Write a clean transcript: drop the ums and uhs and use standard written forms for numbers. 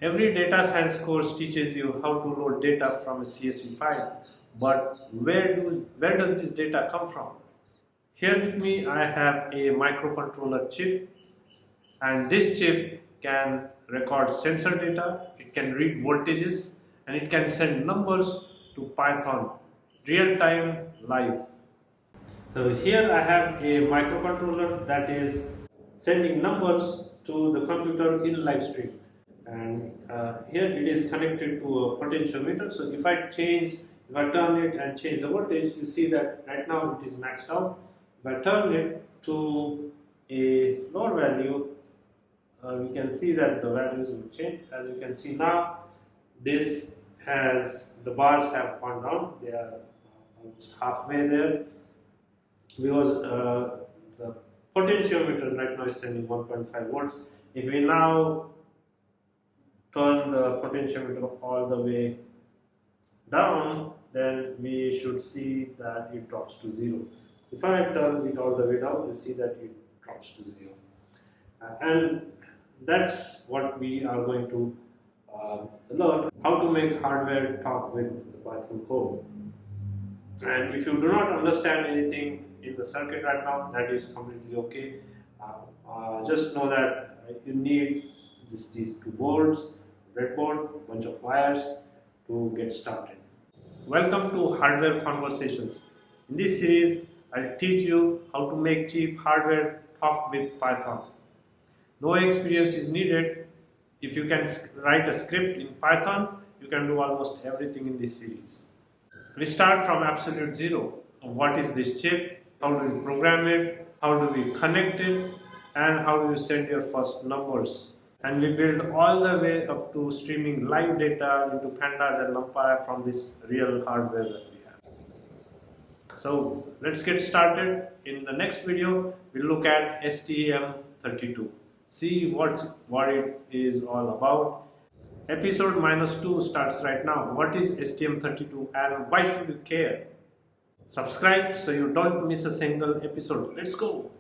Every data science course teaches you how to load data from a CSV file, but where does this data come from? Here with me I have a microcontroller chip, and this chip can record sensor data, it can read voltages, and it can send numbers to Python real time live. So here I have a microcontroller that is sending numbers to the computer in live stream, and here it is connected to a potentiometer. So if I turn it and change the voltage, you see that right now it is maxed out. If I turn it to a lower value, we can see that the values will change. As you can see now, the bars have gone down. They are almost halfway there, because the potentiometer right now is sending 1.5 volts. If we now turn the potentiometer all the way down, then we should see that it drops to 0. If I turn it all the way down, you see that it drops to 0. And that's what we are going to learn, how to make hardware talk with the Python code. And if you do not understand anything in the circuit right now, that is completely okay. Just know that you need these two boards, breadboard, bunch of wires to get started. Welcome to Hardware Conversations. In this series, I'll teach you how to make cheap hardware talk with Python. No experience is needed. If you can write a script in Python, you can do almost everything in this series. We start from absolute zero. What is this chip? How do we program it? How do we connect it? And how do you send your first numbers? And we build all the way up to streaming live data into pandas and numpy from this real hardware that we have. So let's get started. In the next video, we'll look at STM32. See what it is all about. Episode -2 starts right now. What is STM32 and why should you care? Subscribe so you don't miss a single episode. Let's go!